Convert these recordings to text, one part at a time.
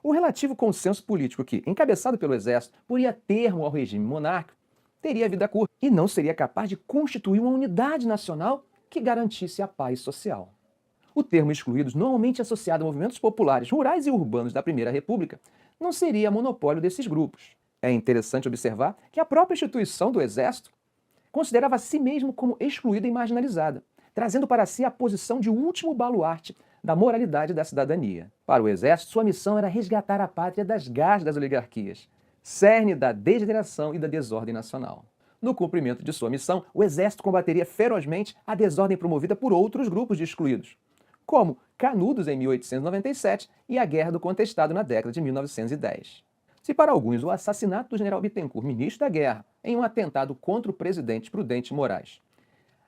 O relativo consenso político que, encabeçado pelo Exército, poria termo ao regime monárquico, teria vida curta e não seria capaz de constituir uma unidade nacional que garantisse a paz social. O termo excluídos, normalmente associado a movimentos populares, rurais e urbanos da Primeira República, não seria monopólio desses grupos. É interessante observar que a própria instituição do Exército considerava a si mesmo como excluída e marginalizada, trazendo para si a posição de último baluarte da moralidade da cidadania. Para o Exército, sua missão era resgatar a pátria das garras das oligarquias, cerne da degeneração e da desordem nacional. No cumprimento de sua missão, o Exército combateria ferozmente a desordem promovida por outros grupos de excluídos, como Canudos em 1897 e a Guerra do Contestado na década de 1910. Se para alguns o assassinato do general Bittencourt, ministro da Guerra, em um atentado contra o presidente Prudente Moraes,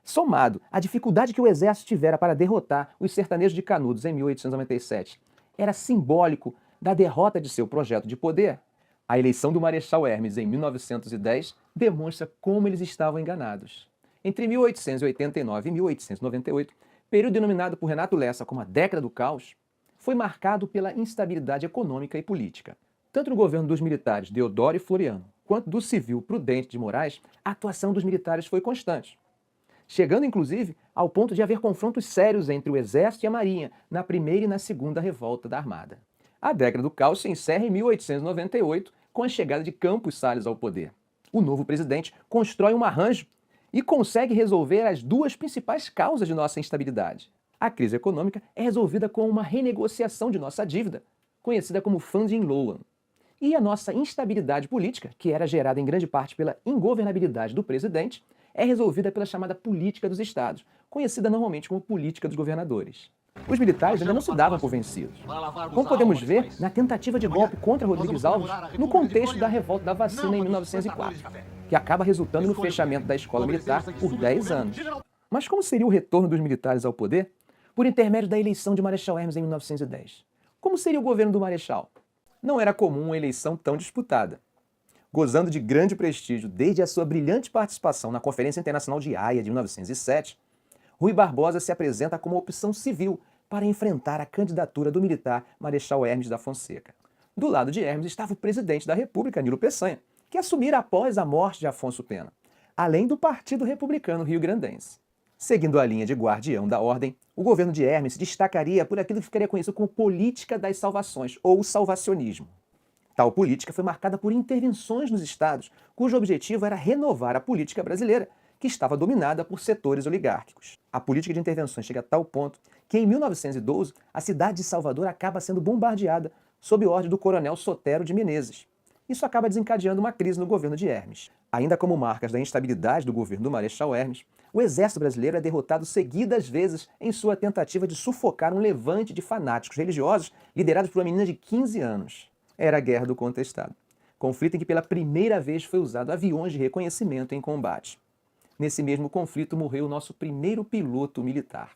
somado à dificuldade que o Exército tivera para derrotar os sertanejos de Canudos em 1897, era simbólico da derrota de seu projeto de poder, a eleição do Marechal Hermes em 1910 demonstra como eles estavam enganados. Entre 1889 e 1898, período denominado por Renato Lessa como a década do caos, foi marcado pela instabilidade econômica e política. Tanto no governo dos militares Deodoro e Floriano, quanto do civil Prudente de Moraes, a atuação dos militares foi constante, chegando inclusive ao ponto de haver confrontos sérios entre o Exército e a Marinha na primeira e na segunda revolta da Armada. A década do caos se encerra em 1898 com a chegada de Campos Salles ao poder. O novo presidente constrói um arranjo e consegue resolver as duas principais causas de nossa instabilidade. A crise econômica é resolvida com uma renegociação de nossa dívida, conhecida como Funding Loan. E a nossa instabilidade política, que era gerada em grande parte pela ingovernabilidade do presidente, é resolvida pela chamada política dos estados, conhecida normalmente como política dos governadores. Os militares ainda não se davam por vencidos, como podemos ver na tentativa de golpe contra Rodrigues Alves no contexto da revolta da vacina em 1904, que acaba resultando no fechamento da escola militar por 10 anos. Mas como seria o retorno dos militares ao poder? Por intermédio da eleição de Marechal Hermes em 1910. Como seria o governo do Marechal? Não era comum uma eleição tão disputada. Gozando de grande prestígio desde a sua brilhante participação na Conferência Internacional de Haia de 1907, Rui Barbosa se apresenta como opção civil para enfrentar a candidatura do militar Marechal Hermes da Fonseca. Do lado de Hermes estava o presidente da República, Nilo Peçanha, que assumira após a morte de Afonso Pena, além do Partido Republicano Rio-Grandense. Seguindo a linha de guardião da ordem, o governo de Hermes se destacaria por aquilo que ficaria conhecido como política das salvações, ou salvacionismo. Tal política foi marcada por intervenções nos estados, cujo objetivo era renovar a política brasileira, que estava dominada por setores oligárquicos. A política de intervenções chega a tal ponto que, em 1912, a cidade de Salvador acaba sendo bombardeada sob ordem do coronel Sotero de Menezes. Isso acaba desencadeando uma crise no governo de Hermes. Ainda como marcas da instabilidade do governo do Marechal Hermes, o exército brasileiro é derrotado seguidas vezes em sua tentativa de sufocar um levante de fanáticos religiosos liderados por uma menina de 15 anos. Era a Guerra do Contestado, conflito em que pela primeira vez foi usado aviões de reconhecimento em combate. Nesse mesmo conflito morreu o nosso primeiro piloto militar.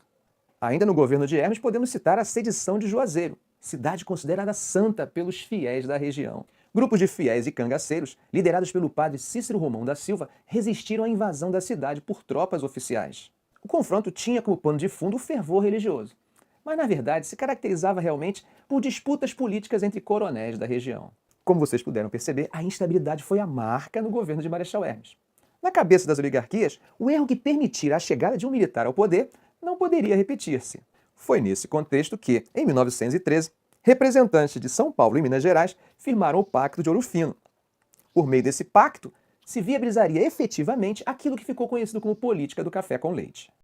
Ainda no governo de Hermes podemos citar a sedição de Juazeiro, cidade considerada santa pelos fiéis da região. Grupos de fiéis e cangaceiros, liderados pelo padre Cícero Romão da Silva, resistiram à invasão da cidade por tropas oficiais. O confronto tinha como pano de fundo o fervor religioso, mas na verdade se caracterizava realmente por disputas políticas entre coronéis da região. Como vocês puderam perceber, a instabilidade foi a marca no governo de Marechal Hermes. Na cabeça das oligarquias, o erro que permitira a chegada de um militar ao poder não poderia repetir-se. Foi nesse contexto que, em 1913, representantes de São Paulo e Minas Gerais firmaram o Pacto de Ouro Fino. Por meio desse pacto, se viabilizaria efetivamente aquilo que ficou conhecido como política do café com leite.